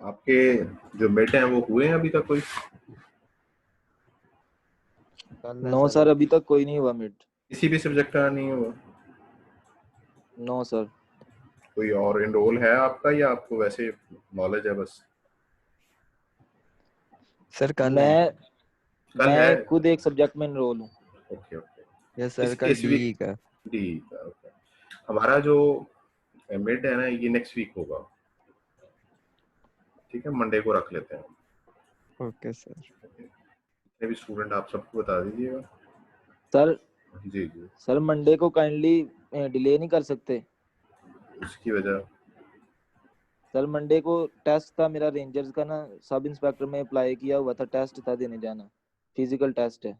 आपके जो मिड हैं वो हुए हैं अभी तक कोई? नो सर, अभी तक कोई नहीं हुआ मिड। किसी भी सब्जेक्ट का नहीं हुआ? No sir. कोई और एनरोल है आपका या आपको वैसे नॉलेज है बस? सर कल है। कल है? मैं खुद एक सब्जेक्ट में एनरोल हूँ। Okay okay. यस सर, कल डी का। डी का, ओके। हमारा जो मिड है ना ये नेक्स्ट वीक होगा, ठीक है? मंडे को रख लेते हैं। Okay sir. जितने भी स्टूडेंट आप सबको बता दीजिएगा। सर जी जी। सर मंडे को काइंडली डिले नहीं कर सकते? उसकी वजह? सर मंडे को टेस्ट था मेरा रेंजर्स का ना, सब इंस्पेक्टर में अप्लाई किया हुआ था, टेस्ट था देने जाना, फिजिकल टेस्ट है।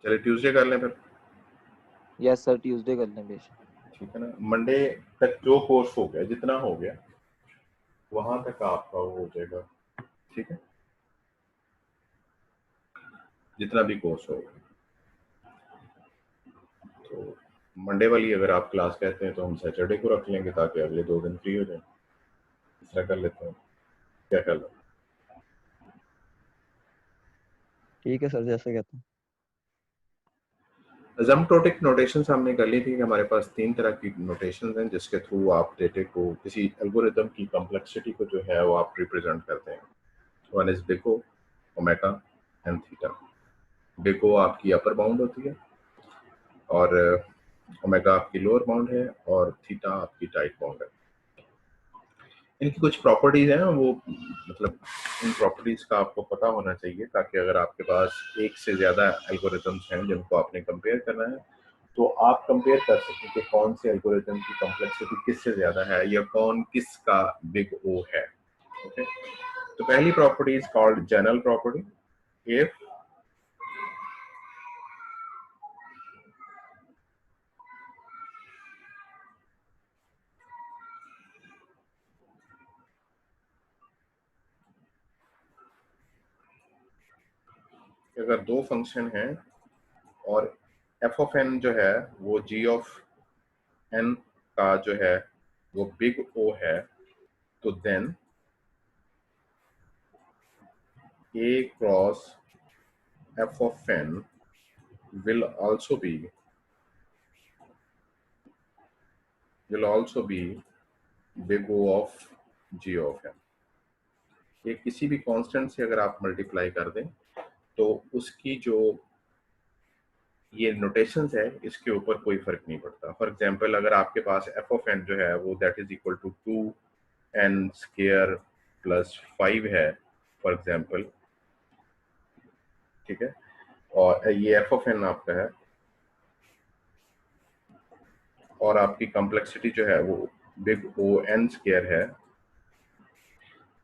चलिए ट्यूसडे कर लें फिर। यस सर, ट्यूसडे कर लें बेशक। ठीक है ना? मंडे तक जो कोर्स हो गया, जितना हो गया वहां तक आपका वो हो जाएगा, ठीक है? जितना भी कोर्स होगा। तो मंडे वाली अगर आप क्लास कहते हैं तो हम सैटरडे को रख लेंगे ताकि अगले 2 दिन फ्री हो जाए। इस तरह कर लेते हैं, क्या कर लो? ठीक है सर, जैसे कहते हैं। एसिम्प्टोटिक नोटेशंस हमने कर ली थी कि हमारे पास 3 तरह की नोटेशंस हैं जिसके थ्रू आप डेटा को, किसी एल्गोरिथम की कॉम्प्लेक्सिटी को जो है वो आप रिप्रेजेंट करते हैं। One is big O, omega and theta. Big O आपकी अपर बाउंड होती है और ओमेगा आपकी लोअर बाउंड है और थीटा आपकी टाइट बाउंड है। इनकी कुछ प्रॉपर्टीज हैं, वो मतलब इन प्रॉपर्टीज का आपको पता होना चाहिए ताकि अगर आपके पास एक से ज्यादा एल्गोरिथम्स हैं जिनको आपने कंपेयर करना है तो आप कंपेयर कर सकें कि कौन से एल्गोरिथम की कॉम्प्लेक्सिटी किससे ज्यादा है या कौन किसका बिग O है। ओके, तो पहली property is called general property. If अगर दो फंक्शन हैं और एफ ऑफ एन जो है वो जी ऑफ एन का जो है वो बिग O है, तो then A cross f of n will also be big O of g of n। ये किसी भी कांस्टेंट से अगर आप मल्टीप्लाई कर दें तो उसकी जो ये नोटेशंस है इसके ऊपर कोई फर्क नहीं पड़ता। फॉर एग्जांपल अगर आपके पास f of n जो है वो that is equal to 2n square plus 5 है फॉर एग्जांपल, ठीक है? और ये f of n आपका है और आपकी कॉम्प्लेक्सिटी जो है वो बिग O n स्क्वायर है।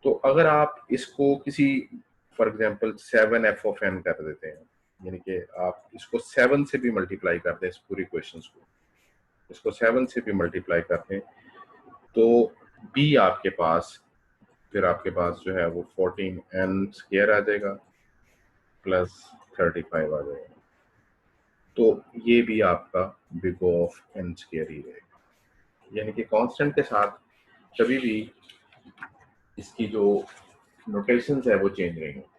तो अगर आप इसको किसी for example 7f of n कर देते हैं, यानी कि आप इसको 7 से भी मल्टीप्लाई कर दें, इस पूरी क्वेश्चंस को इसको 7 से भी मल्टीप्लाई करते हैं तो b आपके पास फिर आपके पास जो है वो 14n स्क्वायर आ जाएगा प्लस 35 आ जाएगा। तो ये भी आपका big O of n square ही रहेगा, यानी कि कांस्टेंट के साथ कभी भी इसकी जो नोटेशंस है वो चेंज नहीं होती।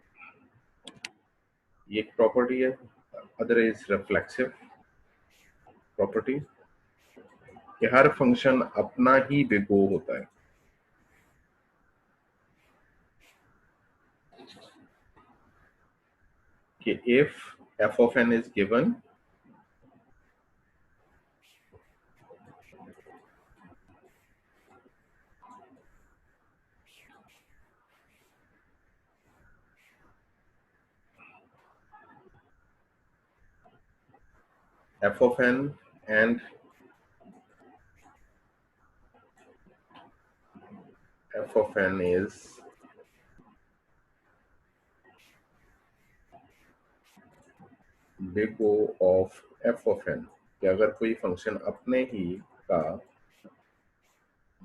ये एक प्रॉपर्टी है। अदर इज रिफ्लेक्सिव प्रॉपर्टी कि हर फंक्शन अपना ही बिग O होता है। कि if f of n is given f of n and f of n is big O of f of n, कि अगर कोई फंक्शन अपने ही का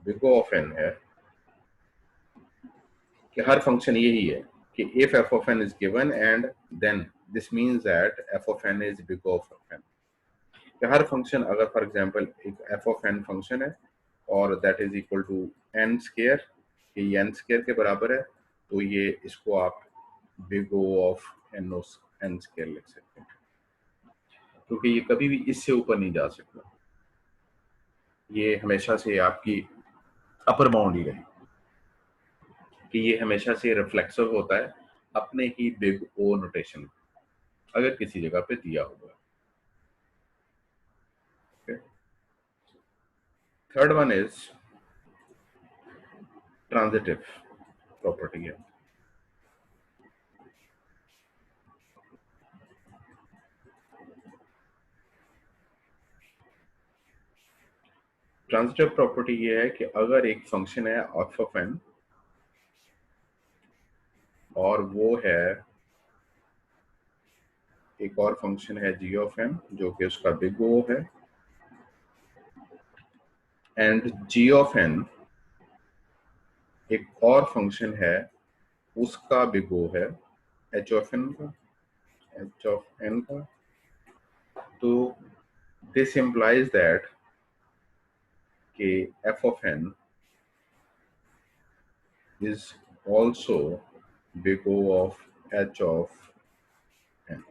बिग O of n है, कि हर फंक्शन यही है कि if f of n is given and then this means that f of n is big O of n। कि हर फंक्शन अगर फॉर एग्जांपल एक f of n फंक्शन है और that is equal to n square कि ये n square के बराबर है, तो ये इसको आप big O of n square लिख सकते हैं, क्योंकि ये कभी भी इससे ऊपर नहीं जा सकता, ये हमेशा से आपकी अपर बाउंड ही रही, कि ये हमेशा से रिफ्लेक्सिव होता है अपने ही बिग ओ नोटेशन अगर किसी जगह पे दिया हुआ है। Third one is transitive property है। ट्रांजिटिव प्रॉपर्टी ये है कि अगर एक फंक्शन है एफ ऑफ एन और वो है एक और फंक्शन है जी ऑफ एन जो कि उसका बिग ओ है, एंड जी ऑफ एन एक और फंक्शन है उसका बिग ओ है एच ऑफ एन का, तो दिस इम्प्लाइज दैट कि F of N is also big O of h of n।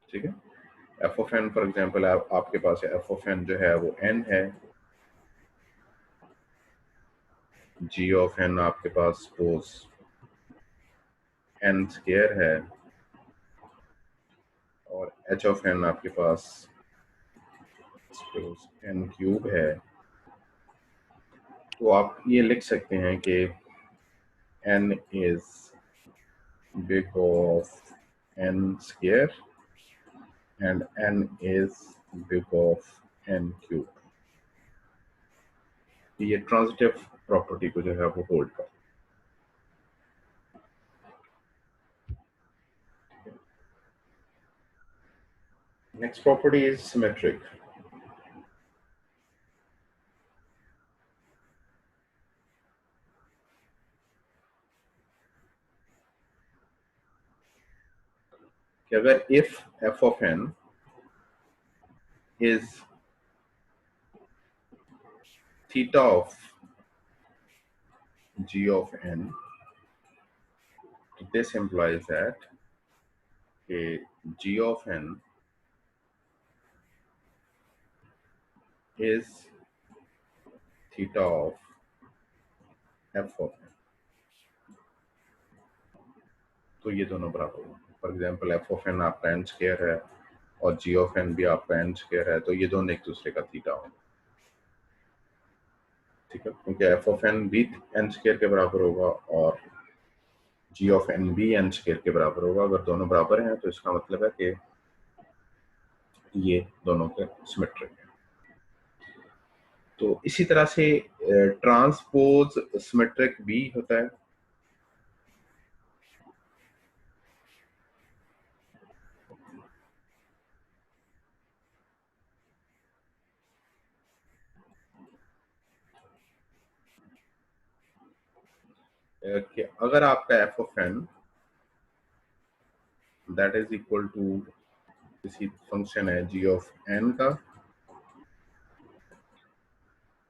ठीक है, f of n for example आपके पास f of n जो है वो n है, g of n आपके पास सपोज n स्क्वायर है और h of n आपके पास सपोज n क्यूब है, तो आप ये लिख सकते हैं कि n is big O of n square and n is big O of n cube। ये ट्रांजिटिव प्रॉपर्टी को जो है वो होल्ड कर। Next property is symmetric. कि अगर if f of n is theta of g of n, this implies that g of n is theta of f of n। तो ये दोनों बराबर हैं। For example f of n आपका n square है और g of n भी आपका n स्क्वायर है, तो ये दोनों एक दूसरे का थीटा होगा। ठीक है, क्योंकि f of n भी n स्क्वायर के बराबर होगा और g of n भी n स्क्वायर के बराबर होगा। अगर दोनों बराबर हैं तो इसका मतलब है कि ये दोनों के सिमेट्रिक है। तो इसी तरह से ट्रांसपोज सिमेट्रिक भी होता है। कि अगर आपका f of n that is equal to किसी फंक्शन है g of n का,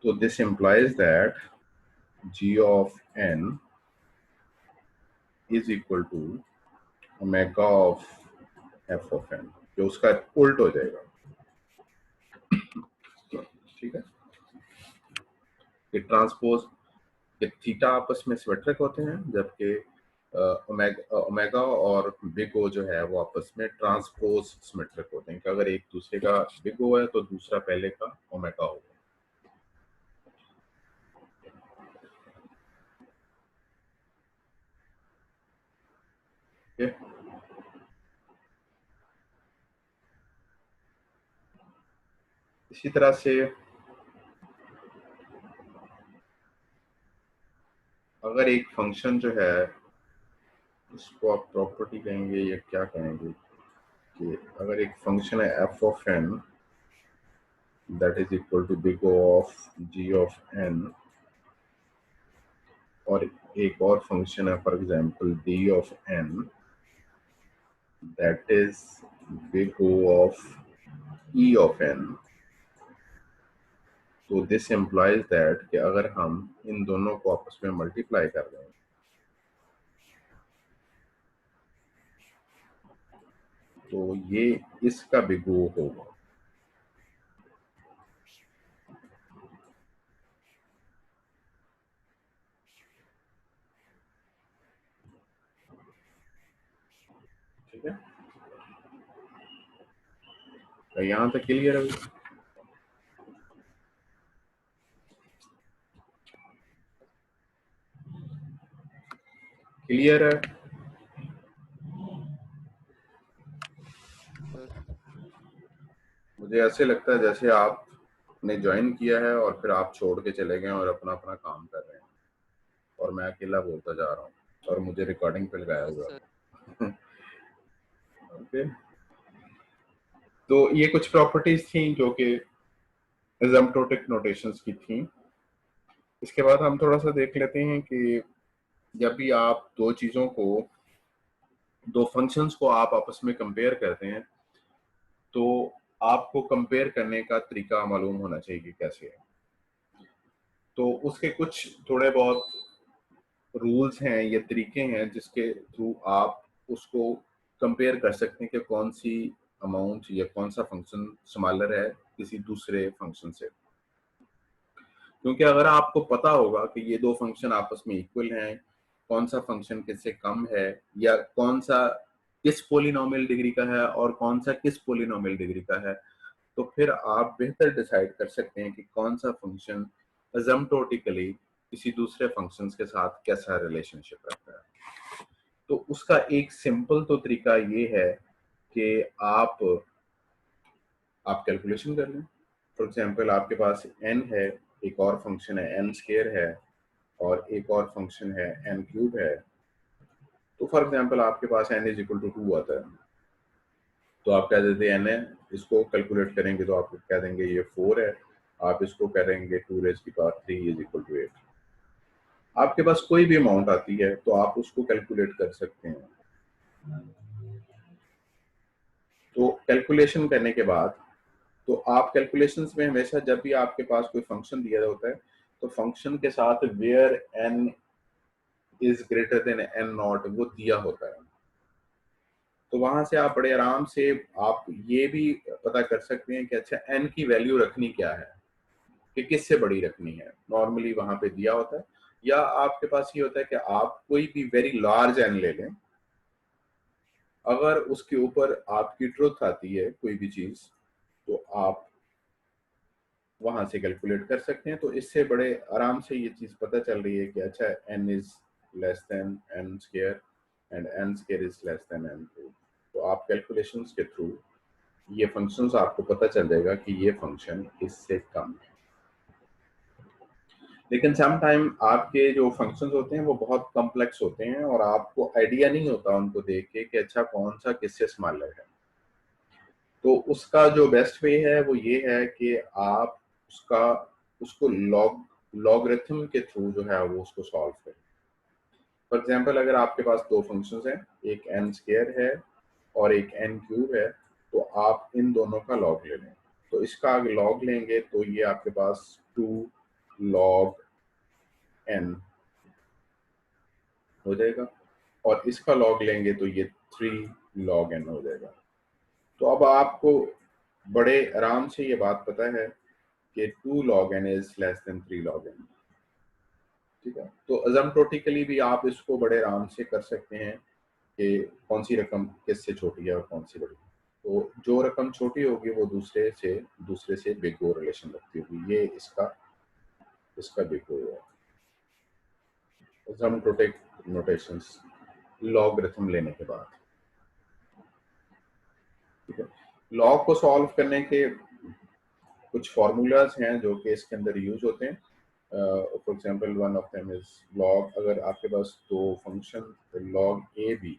तो this implies that g of n is equal to omega of f of n, जो उसका उल्ट हो जाएगा। ठीक है, कि ट्रांसपोज के थीटा आपस में सिमेट्रिक होते हैं, जबकि ओमेगा और बिग ओ जो है वो आपस में ट्रांसपोज सिमेट्रिक होते हैं, कि अगर एक दूसरे का बिग ओ है तो दूसरा पहले का ओमेगा होगा। इसी तरह से अगर एक फंक्शन जो है इसको आप प्रॉपर्टी कहेंगे या क्या कहेंगे, कि अगर एक फंक्शन है f of n that is equal to big O of g of n और एक और फंक्शन है for example d of n that is big O of e of n, तो दिस एम्प्लॉयज दैट कि अगर हम इन दोनों को आपस में मल्टीप्लाई कर दें तो ये इसका भी गो होगा। ठीक है, तो यहां तक क्लियर है? क्लियर है? मुझे ऐसे लगता है जैसे आपने ज्वाइन किया है और फिर आप छोड़ के चले गए और अपना अपना काम कर रहे हैं और मैं अकेला बोलता जा रहा हूँ और मुझे रिकॉर्डिंग पे लगाया हुआ। ओके, तो ये कुछ प्रॉपर्टीज थी जो कि एसिम्प्टोटिक नोटेशंस की थी। इसके बाद हम थोड़ा सा देख लेते हैं कि जब भी आप दो फंक्शंस को आप आपस में कंपेयर करते हैं तो आपको कंपेयर करने का तरीका मालूम होना चाहिए कि कैसे है। तो उसके कुछ थोड़े बहुत रूल्स हैं या तरीके हैं जिसके थ्रू आप उसको कंपेयर कर सकते हैं कि कौन सी अमाउंट या कौन सा फंक्शन स्मॉलर है किसी दूसरे फंक्शन से। क्योंकि अगर आपको पता होगा कि ये दो फंक्शन आपस में इक्वल हैं, कौन सा फंक्शन किससे कम है या कौन सा किस पोलिनोमियल डिग्री का है और कौन सा किस पोलिनोमियल डिग्री का है, तो फिर आप बेहतर डिसाइड कर सकते हैं कि कौन सा फंक्शन एसिम्प्टोटिकली किसी दूसरे फंक्शन के साथ कैसा रिलेशनशिप रखता है। तो उसका एक सिंपल तो तरीका ये है कि आप कैलकुलेशन कर लें। फॉर एग्जांपल आपके पास n है, एक और फंक्शन है n स्क्वायर है और एक और फंक्शन है n क्यूब है। तो फॉर एग्जांपल आपके पास n इज इक्वल टू 2 आता है, तो आप कह देते हैं n है, इसको कैलकुलेट करेंगे तो आप कह देंगे ये 4 है, आप इसको करेंगे 2 रेज़ की पावर 3 इज इक्वल टू 8। आपके पास कोई भी अमाउंट आती है तो आप उसको कैलकुलेट कर सकते हैं। तो कैलकुलेशन करने के बाद तो आप कैलकुलेशंस में हमेशा जब भी आपके पास कोई फंक्शन दिया होता है तो फंक्शन के साथ where n is greater than n naught वो दिया होता है। तो वहां से आप बड़े आराम से आप ये भी पता कर सकते हैं कि अच्छा n की वैल्यू रखनी क्या है, कि किससे बड़ी रखनी है। नॉर्मली वहां पे दिया होता है, या आपके पास ये होता है कि आप कोई भी वेरी लार्ज n ले लें, अगर उसके ऊपर आपकी ट्रुथ आती है कोई भी चीज तो आप वहां से कैलकुलेट कर सकते हैं। तो इससे बड़े आराम से ये चीज पता चल रही है कि अच्छा n is less than n square and n square is less than n cube. तो आप कैलकुलेशंस के थ्रू ये फंक्शंस आपको पता चल जाएगा कि ये फंक्शन इससे कम है। लेकिन सम टाइम आपके जो फंक्शंस होते हैं वो बहुत कॉम्प्लेक्स होते हैं और आपको आइडिया नहीं होता उनको देख के कि अच्छा कौन सा किससे स्मॉलर है। तो उसका जो बेस्ट वे है वो ये है कि आप उसको लॉगरिथम के थ्रू जो है वो उसको सॉल्व करें। फॉर एग्जांपल अगर आपके पास दो फंक्शंस हैं, एक n स्क्वायर है और एक n क्यूब है, तो आप इन दोनों का लॉग ले लें। तो इसका अगर लॉग लेंगे तो ये आपके पास 2 log n हो जाएगा और इसका लॉग लेंगे तो ये 3 log n हो जाएगा। तो अब आपको बड़े आराम से ये बात पता है कि 2 log n is less than 3 log n। ठीक है, तो अजम्प्टोटिकली भी आप इसको बड़े आराम से कर सकते हैं कि कौन सी रकम किससे छोटी है और कौन सी बड़ी है। तो जो रकम छोटी होगी वो दूसरे से बिग ओ रिलेशन रखती होगी। ये इसका बिग ओ है। अजम्प्टोटिक नोटेशंस लॉगरिथम लेने के बाद। ठीक है, लॉग को सॉल्व करने के कुछ फार्मूलाज हैं जो कि इसके अंदर यूज होते हैं। For example one of them is log. अगर आपके पास दो फंक्शन लॉग ए बी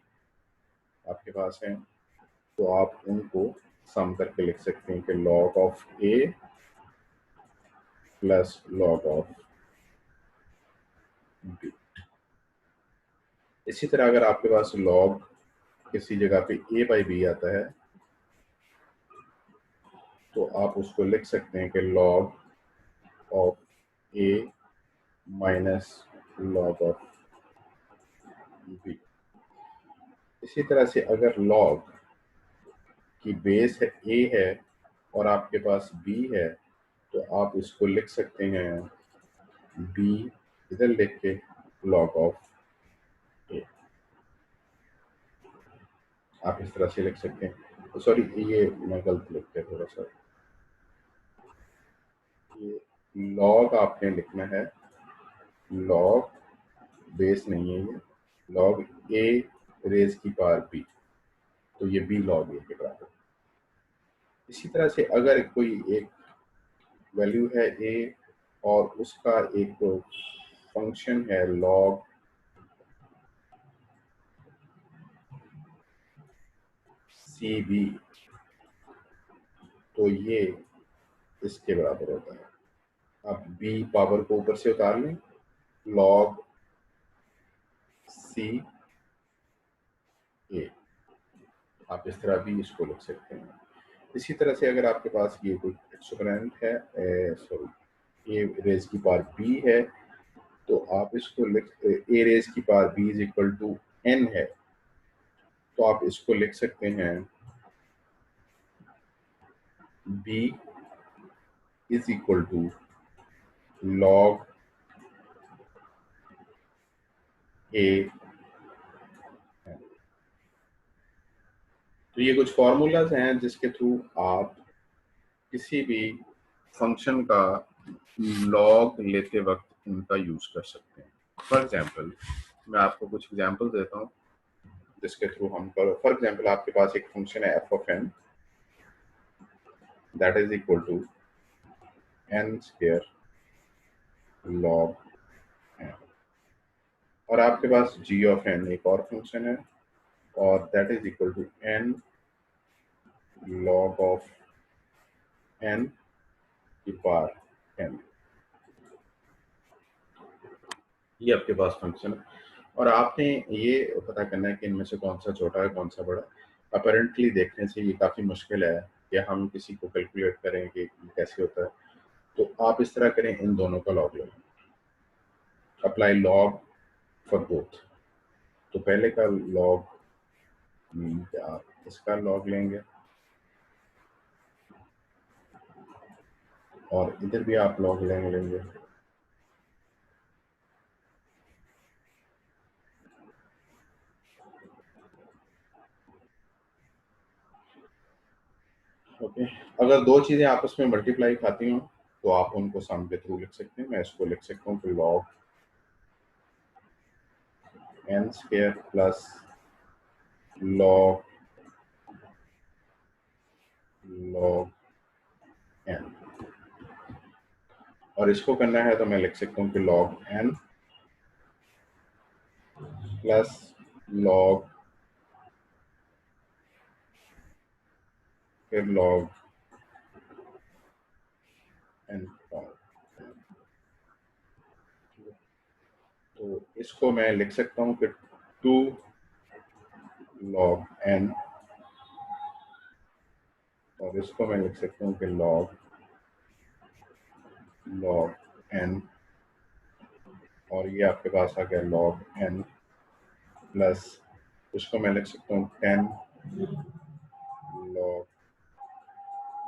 आपके पास हैं तो आप उनको सम करके लिख सकते हैं कि log of A plus log of B. इसी तरह अगर आपके पास लॉग किसी जगह पे ए बाई बी आता है तो आप उसको लिख सकते हैं कि log of A minus log of B. इसी तरह से अगर लॉग की बेस है ए है और आपके पास बी है तो आप इसको लिख सकते हैं बी इधर लिख के लॉग ऑफ ए, आप इस तरह से लिख सकते हैं। सॉरी ये मैं गलत लिख के थोड़ा सा, ये लॉग आपने लिखना है, लॉग बेस नहीं है ये, लॉग ए रेज की पावर बी, तो ये बी लॉग ए के बराबर। इसी तरह से अगर कोई एक वैल्यू है ए और उसका एक फंक्शन है लॉग सी बी, तो ये इसके बराबर होता है। अब बी पावर को ऊपर से उतार लें, लॉग सी ए, आप इस तरह भी इसको लिख सकते हैं। इसी तरह से अगर आपके पास ये कोई एक्सपोनेंट है, सॉरी ए रेज की पावर बी है, तो आप इसको लिख, ए रेज की power B is equal to N है, तो आप इसको लिख सकते हैं B is equal to log A. तो ये कुछ फॉर्मूलाज हैं जिसके थ्रू आप किसी भी फंक्शन का लॉग लेते वक्त उनका यूज कर सकते हैं। फॉर एग्जांपल मैं आपको कुछ एग्जांपल देता हूँ जिसके थ्रू हम करो। फॉर एग्जांपल आपके पास एक फंक्शन है F of N that is equal to N square log N, और आपके पास जी ऑफ एन एक और फंक्शन है और that is equal to N log of N की पावर एन। ये आपके पास फंक्शन है और आपने ये पता करना है कि इनमें से कौन सा छोटा है कौन सा बड़ा। अपेरेंटली देखने से ये काफ़ी मुश्किल है कि हम किसी को कैलकुलेट करें कि कैसे होता है, तो आप इस तरह करें, इन दोनों का लॉग लें, अप्लाई लॉग फॉर बोथ। तो पहले का लॉग आप इसका लॉग लेंगे और इधर भी आप लॉग लेंगे। ओके, अगर दो चीज़ें आपस में मल्टीप्लाई खाती हों तो आप उनको सम के थ्रू लिख सकते हैं। मैं इसको लिख सकता हूँ कि log N square plus log N, और इसको करना है तो मैं लिख सकता हूँ कि लॉग एन प्लस लॉग फिर लॉग एन। तो इसको मैं लिख सकता हूँ कि 2 लॉग एन, और इसको मैं लिख सकता हूँ कि लॉग एन, और ये आपके पास आ गया लॉग एन प्लस, इसको मैं लिख सकता हूँ 10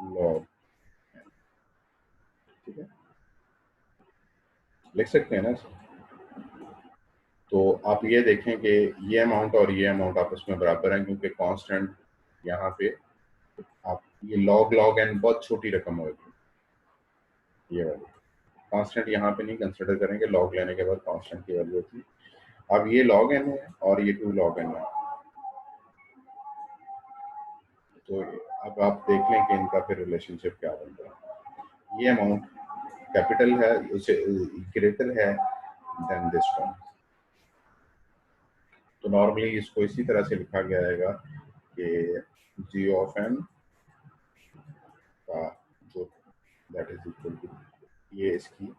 लॉग एन। ठीक है, लिख सकते हैं ना। तो आप ये देखें कि ये अमाउंट और ये अमाउंट आपस में बराबर हैं क्योंकि कांस्टेंट यहाँ पे आप ये लॉग एन बहुत छोटी रकम होगी, ये वाली कांस्टेंट यहाँ पे नहीं कंसिडर करेंगे, लॉग लेने के बाद कांस्टेंट की वैल्यू होती है। अब ये लॉग एन है और ये 2 लॉग एन है, तो अब आप देख लें कि इनका फिर रिलेशनशिप क्या बन रहा है। ये अमाउंट कैपिटल है, उसे ग्रेटर है देन दिस वन, तो नॉर्मली इसको इसी तरह से लिखा गया रहेगा कि जी ऑफ एन का जो दैट इज इक्वल टू ये इसकी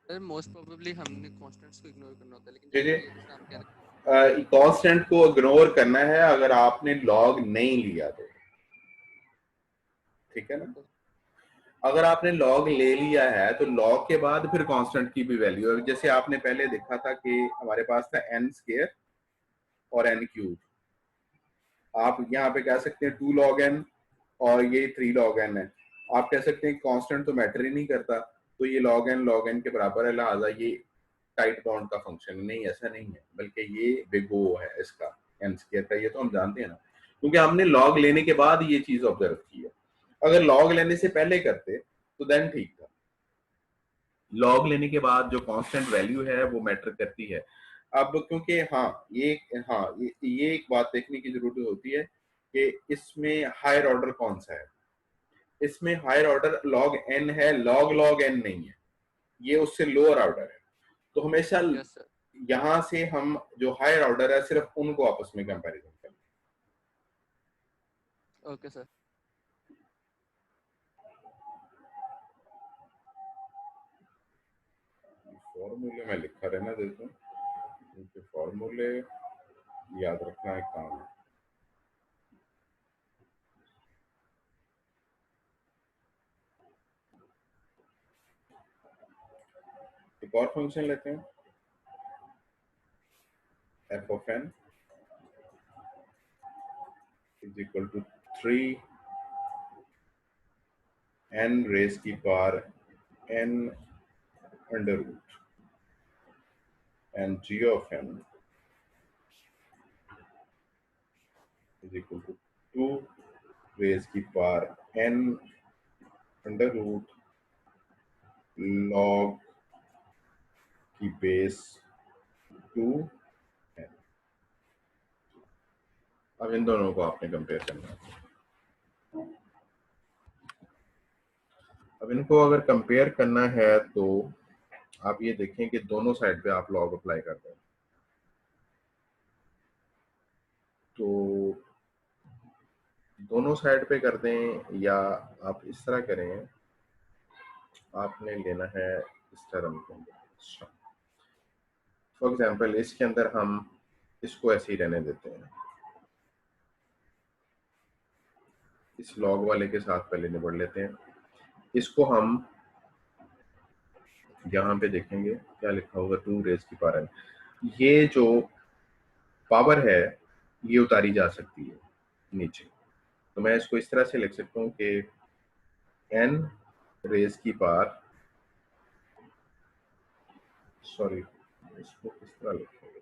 सर मोस्ट प्रोबेबली हमने कांस्टेंट्स को इग्नोर करना होता है, लेकिन जी जी जनरली जैसे हम कह रहे हैं कांस्टेंट को इग्नोर करना है अगर आपने लॉग नहीं लिया तो, ठीक है ना। अगर आपने लॉग ले लिया है तो लॉग के बाद फिर कांस्टेंट की भी वैल्यू है। जैसे आपने पहले देखा था कि हमारे पास था n स्क्वायर और n क्यूब, आप यहाँ पे कह सकते हैं 2 log n और ये 3 log n है। आप कह सकते हैं कांस्टेंट तो मैटर ही नहीं करता, तो ये log n के बराबर है, लिहाजा ये टाइट बाउंड का फंक्शन नहीं, ऐसा नहीं है, बल्कि ये बिग ओ है इसका n स्क्वायर का, ये तो हम जानते हैं ना, क्योंकि हमने लॉग लेने के बाद ये चीज ऑब्जर्व की है। अगर लॉग लेने से पहले करते तो देन ठीक था। लॉग लेने के बाद जो कांस्टेंट वैल्यू है वो मैटर करती है। अब क्योंकि ये एक बात देखने की जरूरत होती है कि इसमें हायर ऑर्डर कौन सा है। इसमें हायर ऑर्डर log n है, log n नहीं है, ये उससे लोअर ऑर्डर है। तो हमेशा यहां से हम जो हायर ऑर्डर है सिर्फ उनको आपस में कंपैरिजन करें। Okay sir. फॉर्मूले में लिखा रहना देता हूँ, क्योंकि फॉर्मूले याद रखना एक काम है। एक और फंक्शन लेते हैं, f of n is equal to 3 n raised की power n under root and g of n is equal to 2 raised की power n under root log की बेस 2 n। अब इन दोनों को आपने कंपेयर करना है। अब इनको अगर कंपेयर करना है तो आप ये देखें कि दोनों साइड पे आप लॉग अप्लाई कर दें, तो दोनों साइड पे कर दें या आप इस तरह करें, आपने लेना है इस टर्म के अंदर। फॉर एग्जांपल इसके अंदर हम इसको ऐसे ही रहने देते हैं, इस लॉग वाले के साथ पहले निबड़ लेते हैं। इसको हम यहाँ पे देखेंगे क्या लिखा होगा, 2 रेज की पावर n। ये जो पावर है ये उतारी जा सकती है नीचे, तो मैं इसको इस तरह से लिख सकता हूँ कि n रेज की पावर, सॉरी इसको किस तरह लिखेंगे,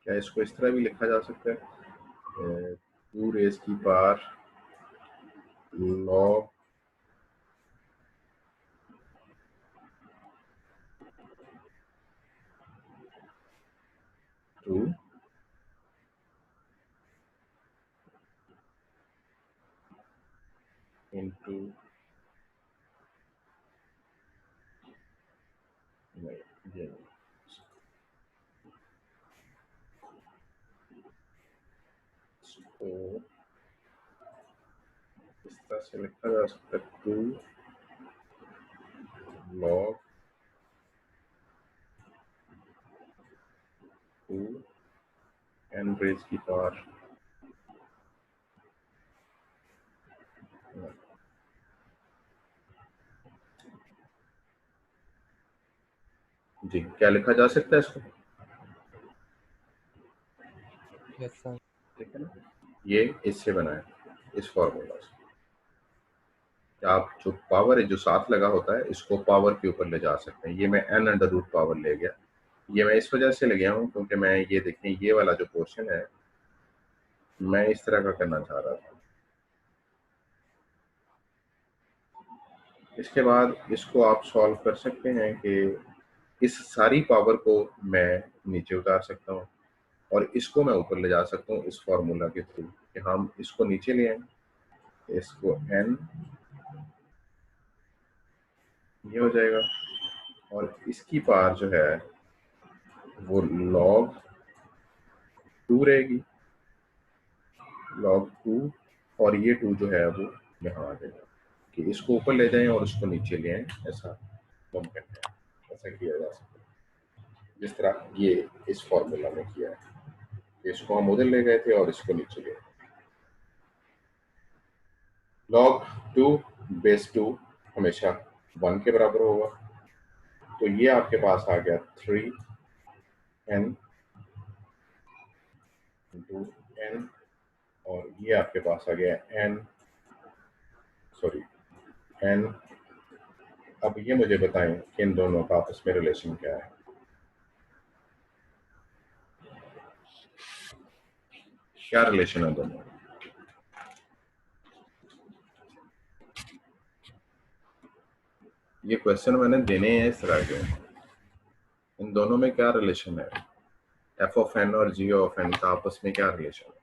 क्या इसको इस तरह भी लिखा जा सकता है, 2 रेज की पावर log 2 into ये इसको इस तरह से लिखा जा सकता है, 2 log 2 n रेज की पावर जी, क्या लिखा जा सकता है इसको, यस सर। ठीक है ना। ये इससे बना है, इस फॉर्मूला से। आप जो पावर है जो साथ लगा होता है इसको पावर के ऊपर ले जा सकते हैं। ये मैं n अंडर रूट पावर ले गया, ये मैं इस वजह से ले गया हूँ क्योंकि मैं ये देखें ये वाला जो पोर्शन है मैं इस तरह का करना चाह रहा था। इसके बाद इसको आप सॉल्व कर सकते हैं कि इस सारी पावर को मैं नीचे उतार सकता हूँ और इसको मैं ऊपर ले जा सकता हूँ इस फॉर्मूला के थ्रू, कि हम इसको नीचे ले आए, इसको n ये हो जाएगा और इसकी पावर जो है वो log 2 रहेगी, log 2, और ये 2 जो है वो यहाँ आ जाएगा कि इसको ऊपर ले जाएं और उसको नीचे ले आएं, ऐसा मुमकिन है, ऐसा किया जा सकता है जिस तरह ये इस फॉर्मूला में किया है। इसको हम उधर ले गए थे और इसको नीचे ले आए। log 2 बेस 2 हमेशा 1 के बराबर होगा, तो ये आपके पास आ गया 3n इंटू n, और ये आपके पास आ गया n, अब ये मुझे बताएं कि इन दोनों का आपस में रिलेशन क्या है। क्या रिलेशन है दोनों? ये क्वेश्चन मैंने देने हैं इस तरह के, इन दोनों में क्या रिलेशन है, एफ ऑफ एन और जी ऑफ एन का आपस में क्या रिलेशन है?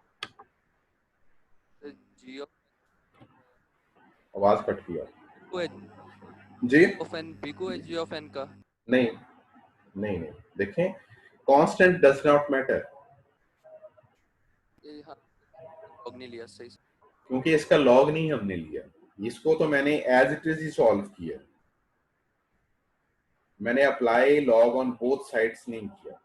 जी आवाज कट गया को जी। ऑफ एन बी को जी ऑफ एन का नहीं नहीं नहीं, देखें constant does not matter, log नहीं लिया सही से। क्योंकि इसका लॉग नहीं हमने लिया, इसको तो मैंने एज इट इज ही सॉल्व किया, मैंने apply log on both sides नहीं किया,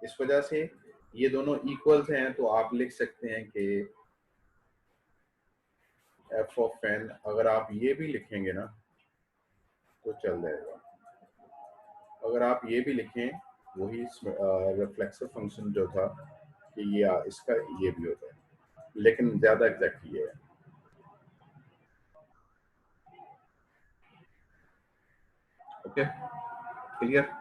इस वजह से ये दोनों इक्वल्स हैं। तो आप लिख सकते हैं कि एफ ऑफ एन, अगर आप ये भी लिखेंगे ना तो चल जाएगा, अगर आप ये भी लिखें वही रिफ्लेक्सिव फंक्शन जो था कि ये इसका ये भी होता है, लेकिन ज्यादा एग्जैक्ट ये है। Okay, clear?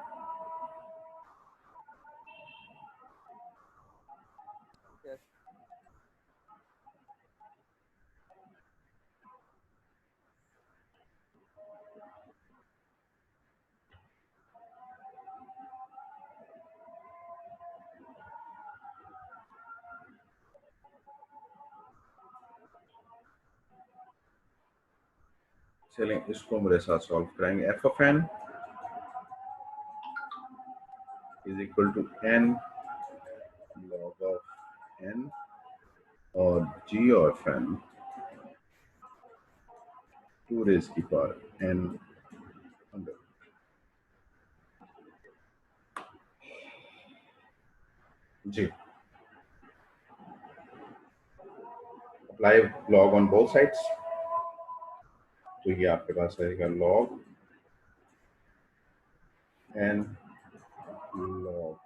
चलें इसको मेरे साथ सॉल्व कराएंगे। F of N is equal to N log of N, और जी ऑफ एन 2 रेज़ की पावर एन अंडर। जी, apply log on both sides, तो ये आपके पास रहेगा लॉग एन लॉग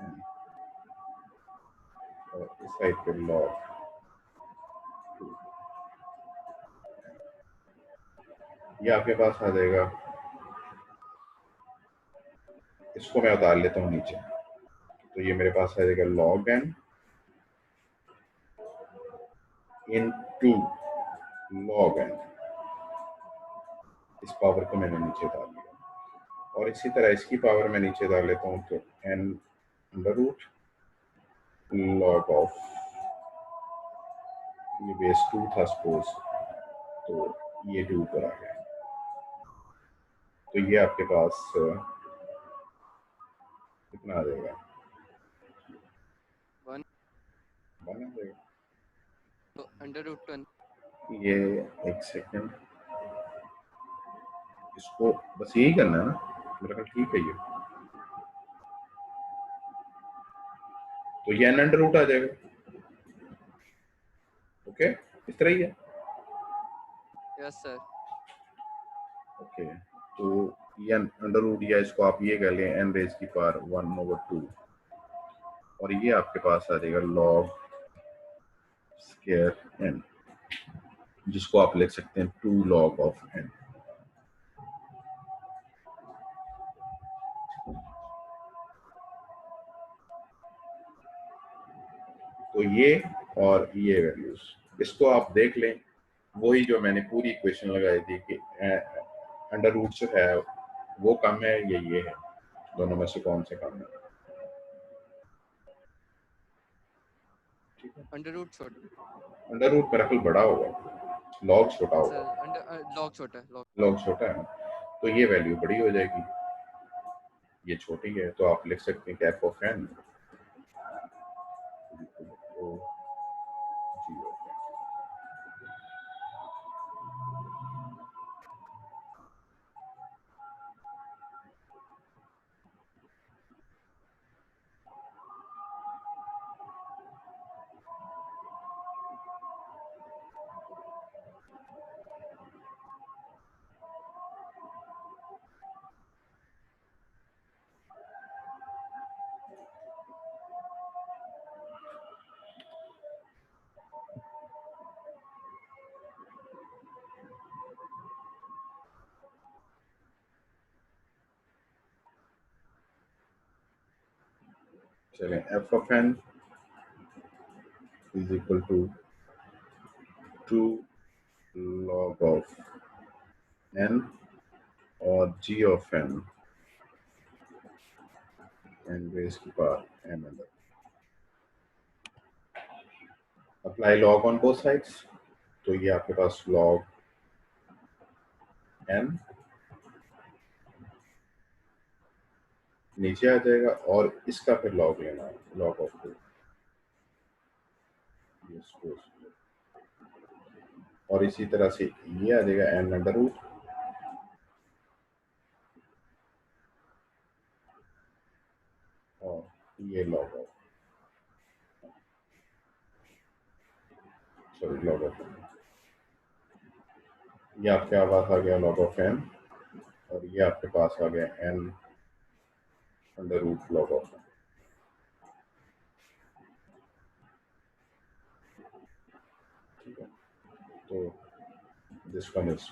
एन, और इस साइड पे लॉग 2, ये आपके पास आ जाएगा। इसको मैं उतार लेता हूँ नीचे, तो ये मेरे पास आ जाएगा log N into log N, इस पावर को मैंने नीचे उतार लिया, और इसी तरह इसकी पावर मैं नीचे उतार लेता हूँ, तो N under root log of, ये बेस 2 था सपोज, तो ये 2 ऊपर आ गया, तो ये आपके पास कितना आ जाएगा? 1 1 आ जाएगा। तो अंडर रूट 1, ये एक सेकंड, इसको बस यही करना है ना, मेरा ख्याल ठीक है ये, तो ये एन अंडर रूट आ जाएगा। ओके, इस तरह ही है। Yes sir. ओके, तो ये अंडर रूट, या इसको आप ये कह लें एन रेज की पावर 1/2, और ये आपके पास आ जाएगा लॉग स्क्वायर एन, जिसको आप लिख सकते हैं 2 लॉग ऑफ एन। तो ये और ये वैल्यूज, इसको आप देख लें, वही जो मैंने पूरी इक्वेशन लगाई थी कि अंडर रूट जो है वो कम है या ये है, दोनों में से कौन से कम है? ठीक है, अंडर रूट छोटा, अंडर रूट मेरा ख्याल बड़ा होगा, लॉग छोटा होगा, सर अंडर लॉग छोटा है, लॉग छोटा है, तो ये वैल्यू बड़ी हो जाएगी, ये छोटी है तो आप लिख सकते हैं कि F of N O G of N. चलें, F of N is equal to 2 log of N और G of N N raise की पावर एन अंदर। Apply log on both sides, तो ये आपके पास लॉग एन नीचे आ जाएगा और इसका फिर लॉग लेना है, लॉग ऑफ 2 और इसी तरह से ये आ जाएगा एन अंडर रूट और ये लॉग ऑफ लॉग ऑफ ये आपके पास आ गया लॉग ऑफ एन और ये आपके पास आ गया N under root log of N. ठीक है, तो this one is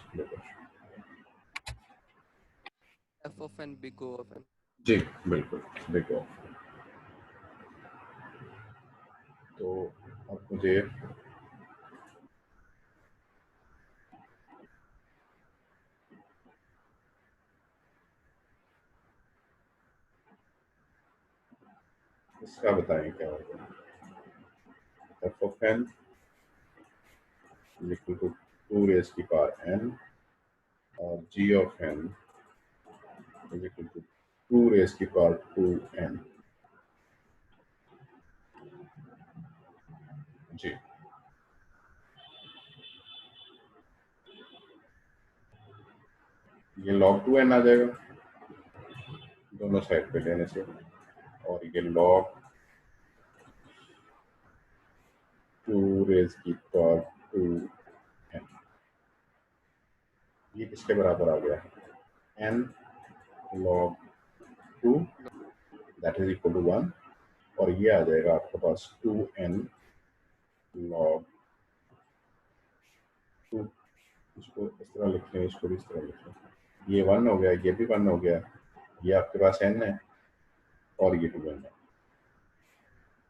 F of N big O of N. जी बिल्कुल बिग ओ। तो अब मुझे इसका बताएं क्या होगा। F of N equal to 2 raise की पावर एन और G of N is equal to 2 raise की पावर 2n। जी ये log 2n आ जाएगा दोनों साइड पे लेने से और ये log 2 रेज की पावर 2n ये किसके बराबर आ गया n log 2 that is equal to 1 और ये आ जाएगा आपके पास 2n log 2। इसको इस तरह लिख लें, इसको भी इस तरह लिख लें, ये 1 हो गया, ये भी 1 हो गया, ये आपके पास n है और ये 2n है,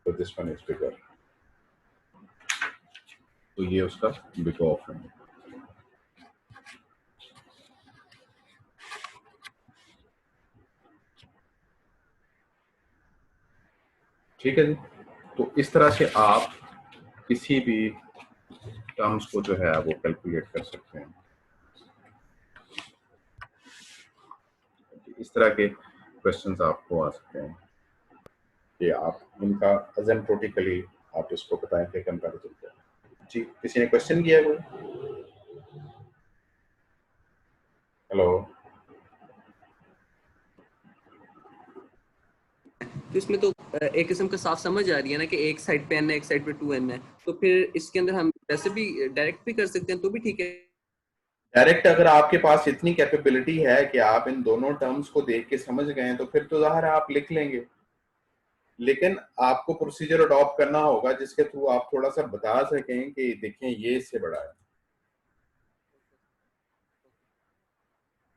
तो दिस वन इज बिगर, तो ये उसका बिग ऑफ है। ठीक है जी, तो इस तरह से आप किसी भी टर्म्स को जो है वो कैलकुलेट कर सकते हैं। इस तरह के क्वेश्चंस आपको आ सकते हैं कि आप इनका असेम्प्टोटिकली आप इसको बताएं कि कंपैरिजन क्या है। जी, किसी ने क्वेश्चन किया कोई? हेलो, तो इसमें तो एक किस्म का साफ समझ आ रही है ना कि एक साइड पे n है एक साइड पे 2n है, तो फिर इसके अंदर हम वैसे भी डायरेक्ट भी कर सकते हैं तो भी ठीक है। डायरेक्ट अगर आपके पास इतनी कैपेबिलिटी है कि आप इन दोनों टर्म्स को देख के समझ गए हैं तो फिर तो ज़ाहिर है आप लिख लेंगे, लेकिन आपको प्रोसीजर अडॉप्ट करना होगा जिसके थ्रू आप थोड़ा सा बता सकें कि देखें ये इससे बड़ा है।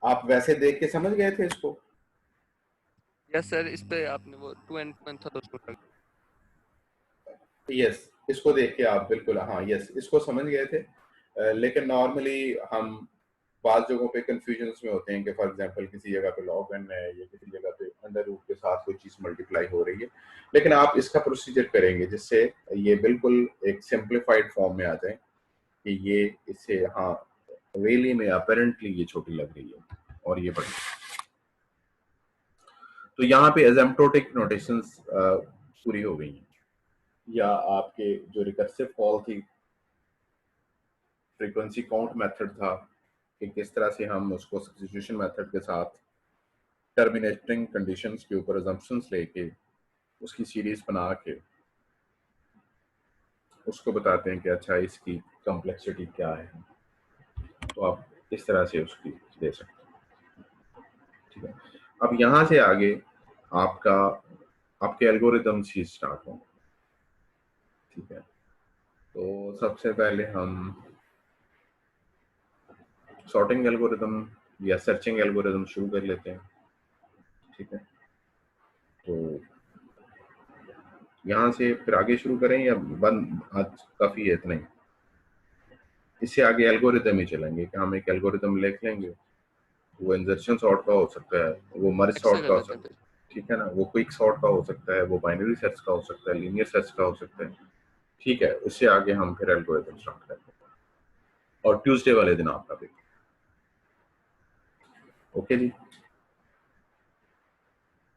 आप वैसे देख के समझ गए थे इसको? यस सर, इस पे आपने वो 2n था तो उसको यस, इसको देख के आप बिल्कुल, हाँ यस, इसको समझ गए थे। लेकिन नॉर्मली हम बात जगहों पे कंफ्यूजन्स में होते हैं कि फॉर एग्जांपल किसी जगह पे log n है या किसी जगह पे अंडर रूट के साथ कोई चीज मल्टीप्लाई हो रही है, लेकिन आप इसका प्रोसीजर करेंगे जिससे ये बिल्कुल एक सिंप्लीफाइड फॉर्म में आ जाए कि ये इससे, हाँ रियली में अपेरेंटली ये छोटी लग रही है और ये बड़ी। तो यहाँ पे एजेम्प्टोटिक नोटेशंस पूरी हो गई हैं, या आपके जो रिकर्सिव कॉल थी, फ्रीक्वेंसी काउंट मेथड था कि किस तरह से हम उसको सब्स्टिट्यूशन मेथड के साथ टर्मिनेटिंग कंडीशंस के ऊपर अजम्पशंस लेके उसकी सीरीज बना के उसको बताते हैं कि अच्छा इसकी कॉम्प्लेक्सिटी क्या है, तो आप इस तरह से उसकी दे सकते हैं। ठीक है, अब यहाँ से आगे आपका आपके एल्गोरिथम्स ही स्टार्ट होंगे। ठीक है, तो सबसे पहले हम सॉर्टिंग एल्गोरिथम या सर्चिंग एल्गोरिथम शुरू कर लेते हैं। ठीक है, तो यहाँ से फिर आगे शुरू करें या बंद, आज काफ़ी है इतना ही, इससे आगे एल्गोरिथम ही चलेंगे कि हम एक एल्गोरिथम लिख लेंगे, वो इंजर्शन सॉर्ट का हो सकता है, वो मर्ज ऐसा सॉर्ट कर का हो लेते हैं सकता है, फिर। ठीक है ना, वो क्विक सॉर्ट का हो सकता है, वो बाइनरी सर्च का हो सकता है, लीनियर सर्च का हो सकता है। ठीक है, उससे आगे हम फिर एल्गोरिथम स्टार्ट करते हैं और ट्यूसडे वाले दिन आपका पेपर। ओके जी,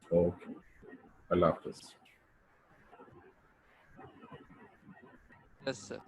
ओके, अल्लाह हाफिज़। Yes sir.